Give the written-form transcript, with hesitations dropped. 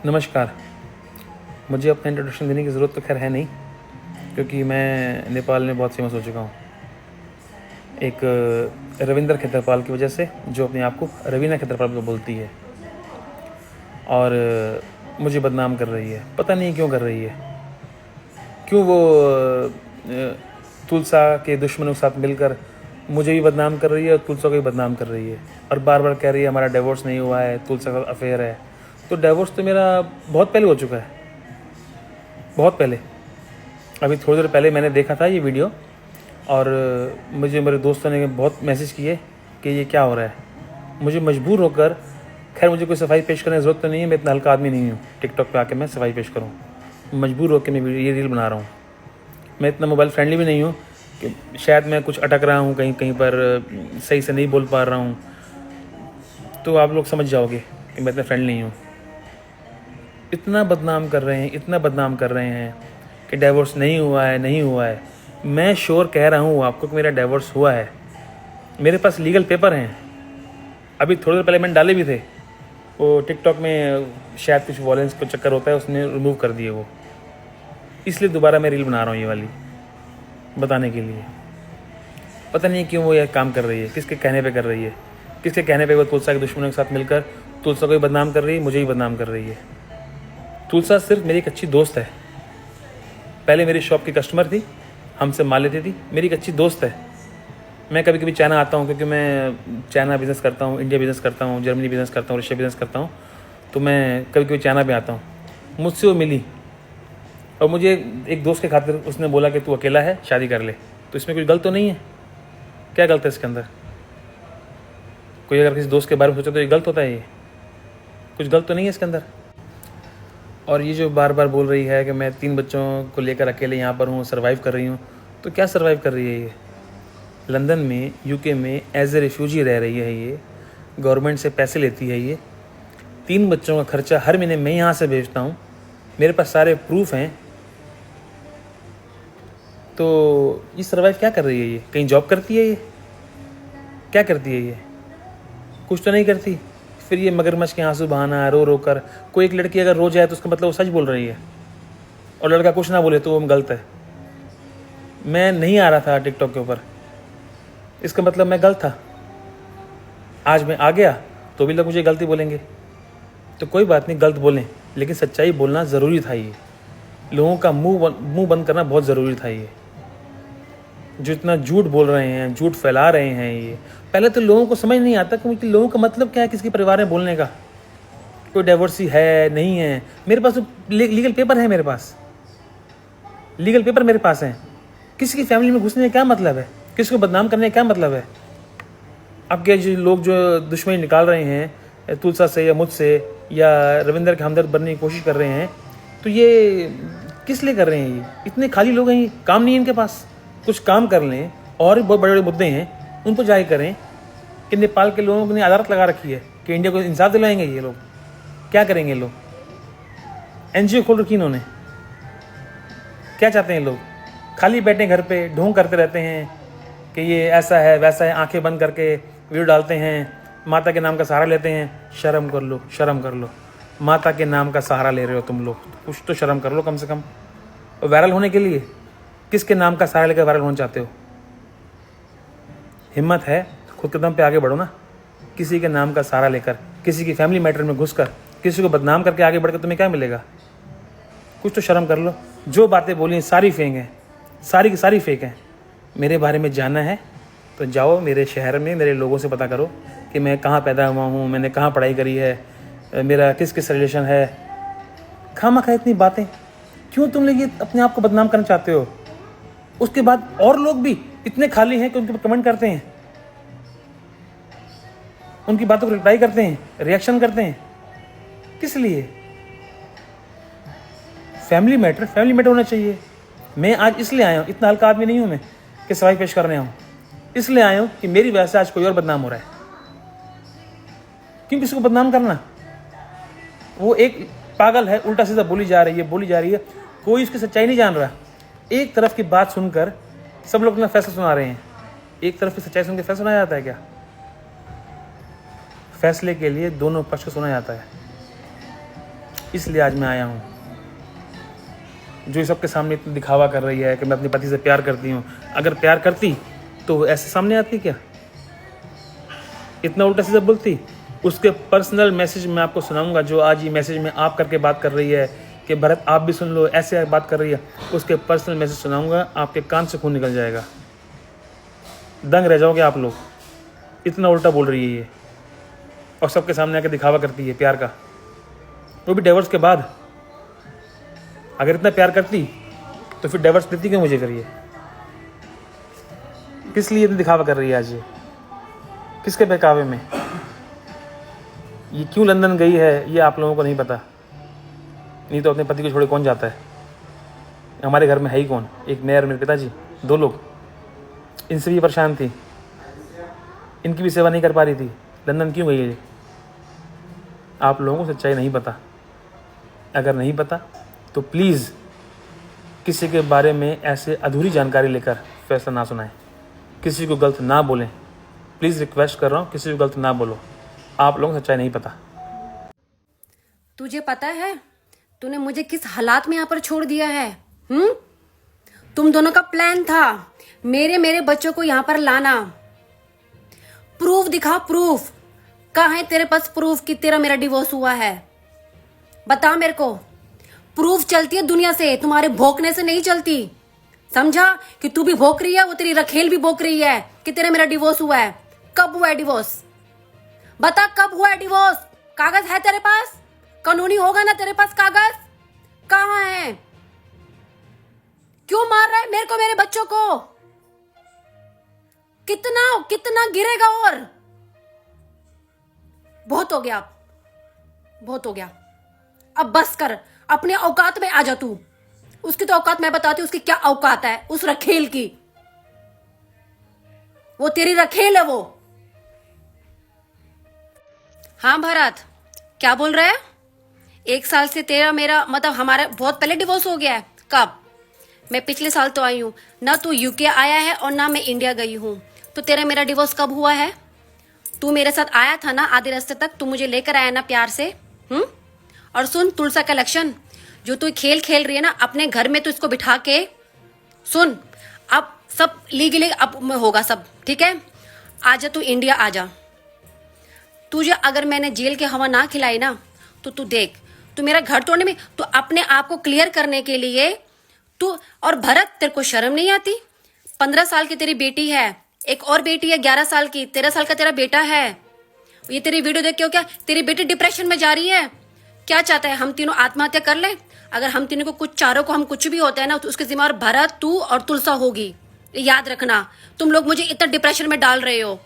नमस्कार। मुझे अपना इंट्रोडक्शन देने की ज़रूरत तो खैर है नहीं, क्योंकि मैं नेपाल में बहुत फेमस हो चुका हूँ एक रविंद्र खेत्रपाल की वजह से, जो अपने आप को रवीना खेत्रपाल को बोलती है और मुझे बदनाम कर रही है। पता नहीं क्यों कर रही है, क्यों वो तुलसा के दुश्मनों के साथ मिलकर मुझे भी बदनाम कर रही है और तुलसा को भी बदनाम कर रही है और बार बार कह रही है हमारा डिवोर्स नहीं हुआ है, तुलसा का अफेयर है। तो डिवोर्स तो मेरा बहुत पहले हो चुका है, बहुत पहले। अभी थोड़ी देर पहले मैंने देखा था ये वीडियो और मुझे मेरे दोस्तों ने बहुत मैसेज किए कि ये क्या हो रहा है। मुझे मजबूर होकर, खैर मुझे कोई सफाई पेश करने की ज़रूरत तो नहीं है, मैं इतना हल्का आदमी नहीं हूँ टिकटॉक पे आके मैं सफाई पेश करूँ। मजबूर होकर मैं ये रील बना रहा हूँ। मैं इतना मोबाइल फ्रेंडली भी नहीं हूँ कि शायद मैं कुछ अटक रहा हूँ कहीं कहीं पर, सही से नहीं बोल पा रहा हूँ, तो आप लोग समझ जाओगे कि मैं इतना फ्रेंडली नहीं हूँ। इतना बदनाम कर रहे हैं, इतना बदनाम कर रहे हैं कि डिवोर्स नहीं हुआ है, नहीं हुआ है। मैं श्योर कह रहा हूँ आपको कि मेरा डिवोर्स हुआ है। मेरे पास लीगल पेपर हैं। अभी थोड़ी देर पहले मैंने डाले भी थे, वो टिकटॉक में शायद कुछ वॉलेंस का चक्कर होता है, उसने रिमूव कर दिए वो, इसलिए दोबारा मैं रील बना रहा हूँ ये वाली, बताने के लिए। पता नहीं क्यों वो यह काम कर रही है, किसके कहने पे कर रही है, किसके कहने पे वो तुलसा के दुश्मनों के साथ मिलकर तुलसा को भी बदनाम कर रही है, मुझे भी बदनाम कर रही है। तुलसा सिर्फ मेरी एक अच्छी दोस्त है। पहले मेरी शॉप की कस्टमर थी, हमसे माल लेती थी, मेरी एक अच्छी दोस्त है। मैं कभी कभी चाइना आता हूँ, क्योंकि मैं चाइना बिज़नेस करता हूँ, इंडिया बिज़नेस करता हूँ, जर्मनी बिज़नेस करता हूँ, रशिया बिज़नेस करता हूँ, तो मैं कभी कभी चाइना पे आता हूँ। मुझसे वो मिली और मुझे एक दोस्त के खातिर उसने बोला कि तू अकेला है, शादी कर ले। तो इसमें कुछ गलत तो नहीं है? क्या गलत है इसके अंदर? कोई अगर किसी दोस्त के बारे में सोचे तो ये गलत होता है? ये कुछ गलत तो नहीं है इसके अंदर? और ये जो बार बार बोल रही है कि मैं 3 बच्चों को लेकर अकेले यहाँ पर हूँ, सर्वाइव कर रही हूँ, तो क्या सर्वाइव कर रही है ये? लंदन में, यूके में एज ए रिफ्यूजी रह रही है ये, गवर्नमेंट से पैसे लेती है ये। 3 बच्चों का खर्चा हर महीने मैं यहाँ से भेजता हूँ, मेरे पास सारे प्रूफ हैं। तो ये सर्वाइव क्या कर रही है ये? कहीं जॉब करती है ये? क्या करती है ये? कुछ तो नहीं करती। फिर ये मगरमच्छ के आंसू बहाना, रो रो कर। कोई एक लड़की अगर रो जाए तो उसका मतलब वो सच बोल रही है, और लड़का कुछ ना बोले तो वो गलत है। मैं नहीं आ रहा था टिकटॉक के ऊपर, इसका मतलब मैं गलत था। आज मैं आ गया तो भी लोग मुझे गलती बोलेंगे, तो कोई बात नहीं, गलत बोलें, लेकिन सच्चाई बोलना ज़रूरी था। ये लोगों का मुंह बंद करना बहुत ज़रूरी था। ये जो इतना झूठ बोल रहे हैं, झूठ फैला रहे हैं, ये पहले तो लोगों को समझ नहीं आता कि लोगों का मतलब क्या है, किसके परिवार में बोलने का। कोई डाइवोर्सी है, नहीं है? मेरे पास तो लीगल पेपर है, मेरे पास लीगल पेपर मेरे पास हैं। किसी की फैमिली में घुसने का क्या मतलब है? किसी को बदनाम करने का क्या मतलब है? आपके जो लोग जो दुश्मनी निकाल रहे हैं तुलसा से या मुझसे या रविंद्र के हमदर्द बनने की कोशिश कर रहे हैं, तो ये किस लिए कर रहे हैं? ये इतने खाली लोग हैं, ये काम नहीं है इनके पास। कुछ काम कर लें, और भी बहुत बड़े बड़े मुद्दे हैं, उन पर जाहिर करें कि नेपाल के लोगों ने अदालत लगा रखी है कि इंडिया को इंसाफ दिलाएंगे। ये लोग क्या करेंगे? लोग एनजीओ खोल रखी इन्होंने। क्या चाहते हैं लोग? खाली बैठे घर पे ढोंग करते रहते हैं कि ये ऐसा है वैसा है, आंखें बंद करके वीडियो डालते हैं, माता के नाम का सहारा लेते हैं। शर्म कर लो, शर्म कर लो। माता के नाम का सहारा ले रहे हो तुम लोग, कुछ तो शर्म कर लो कम से कम। वायरल होने के लिए किसके नाम का सहारा लेकर वायरल होना चाहते हो? हिम्मत है खुद कदम पे आगे बढ़ो ना। किसी के नाम का सहारा लेकर, किसी की फैमिली मैटर में घुसकर, किसी को बदनाम करके आगे बढ़कर तुम्हें क्या मिलेगा? कुछ तो शर्म कर लो। जो बातें बोली सारी फेक हैं, सारी की सारी फेक हैं। मेरे बारे में जानना है तो जाओ मेरे शहर में, मेरे लोगों से पता करो कि मैं कहाँ पैदा हुआ हूँ, मैंने कहाँ पढ़ाई करी है, मेरा किस किस रिलेशन है। खामखा इतनी बातें क्यों तुम लोग ये अपने आप को बदनाम करना चाहते हो? उसके बाद और लोग भी इतने खाली हैं कि उनके ऊपर कमेंट करते हैं, उनकी बातों को रिप्लाई करते हैं, रिएक्शन करते हैं। किस लिए? फैमिली मैटर होना चाहिए। मैं आज इसलिए आया हूँ, इतना हल्का आदमी नहीं हूँ मैं कि सवाई पेश करने आऊँ। इसलिए आया हूँ कि मेरी वजह से आज कोई और बदनाम हो रहा है। क्यों किसी को बदनाम करना? वो एक पागल है, उल्टा सीधा बोली जा रही है, कोई उसकी सच्चाई नहीं जान रहा। एक तरफ की बात सुनकर सब लोग अपना फैसला सुना रहे हैं। एक तरफ की सच्चाई सुनकर फैसला सुनाया जाता है क्या? फैसले के लिए दोनों पक्ष को सुना जाता है। इसलिए आज मैं आया हूँ। जो ये सबके सामने इतना दिखावा कर रही है कि मैं अपने पति से प्यार करती हूँ, अगर प्यार करती तो ऐसे सामने आती क्या? इतना उल्टा सीधा बोलती? उसके पर्सनल मैसेज मैं आपको सुनाऊंगा, जो आज ये मैसेज में आप करके बात कर रही है कि भरत आप भी सुन लो, ऐसे बात कर रही है। उसके पर्सनल मैसेज सुनाऊंगा, आपके कान से खून निकल जाएगा, दंग रह जाओगे आप लोग। इतना उल्टा बोल रही है ये, और सबके सामने आके दिखावा करती है प्यार का, वो भी डिवोर्स के बाद। अगर इतना प्यार करती तो फिर डिवोर्स देती क्यों मुझे? फिर ये किस लिए इतना दिखावा कर रही है आज? ये किसके बहकावे में? ये क्यों लंदन गई है ये आप लोगों को नहीं पता। नहीं तो अपने पति को छोड़े कौन जाता है? हमारे घर में है ही कौन? एक मैं और मेरे पिताजी, 2 लोग। इनसे भी परेशान थी, इनकी भी सेवा नहीं कर पा रही थी। लंदन क्यों गई है? आप लोगों को सच्चाई नहीं पता। अगर नहीं पता तो प्लीज़ किसी के बारे में ऐसे अधूरी जानकारी लेकर फैसला ना सुनाएं, किसी को गलत ना बोलें। प्लीज़ रिक्वेस्ट कर रहा हूँ, किसी को गलत ना बोलो। आप लोगों को सच्चाई नहीं पता। तुझे पता है तूने मुझे किस हालात में यहाँ पर छोड़ दिया है? तुम दोनों का प्लान था मेरे बच्चों को यहाँ पर लाना। प्रूफ दिखा, प्रूफ कहाँ है तेरे पास? प्रूफ कि तेरा मेरा डिवोर्स हुआ है, बता मेरे को। प्रूफ चलती है दुनिया से, तुम्हारे भोंकने से नहीं चलती। समझा कि तू भी भोंक रही है, वो तेरी रखेल भी भोंक रही है कि तेरा मेरा डिवोर्स हुआ है। कब हुआ है डिवोर्स? बता कब हुआ है डिवोर्स? कागज है तेरे पास? कानूनी होगा ना तेरे पास कागज? कहाँ है? क्यों मार रहा है मेरे को, मेरे बच्चों को? कितना कितना गिरेगा? और बहुत हो गया, अब बहुत हो गया, अब बस कर। अपने औकात में आ जा तू। उसकी तो औकात मैं बताती हूँ, उसकी क्या औकात है उस रखेल की। वो तेरी रखेल है वो। हाँ भरत, क्या बोल रहा है? 1 साल से तेरा मेरा मतलब हमारा बहुत पहले डिवोर्स हो गया है। कब? मैं पिछले साल तो आई हूं ना। तू यूके आया है और ना मैं इंडिया गई हूं। तो तेरा मेरा डिवोर्स कब हुआ है? तू मेरे साथ आया था ना आधे रास्ते तक, तू मुझे लेकर आया ना प्यार से। और सुन तुलसा कलेक्शन, जो तू खेल खेल रही है ना अपने घर में, तो इसको बिठा के सुन। अब सब लीगली अब में होगा सब, ठीक है? आजा तू इंडिया आजा। तुझे अगर मैंने जेल की हवा ना खिलाई ना तो तू देख, तू मेरा घर तोड़ने में, तू अपने आप को क्लियर करने के लिए तू। और भरत तेरे को शर्म नहीं आती? 15 साल की तेरी बेटी है, एक और बेटी है 11 साल की, 13 साल का तेरा बेटा है। ये तेरी वीडियो देख के हो क्या तेरी बेटी डिप्रेशन में जा रही है? क्या चाहता है हम तीनों आत्महत्या कर ले? अगर हम तीनों को कुछ, चारों को हम कुछ भी होता है ना तो उसके जिम्मेदार भरत, तू और तुलसा होगी। याद रखना, तुम लोग मुझे इतना डिप्रेशन में डाल रहे हो।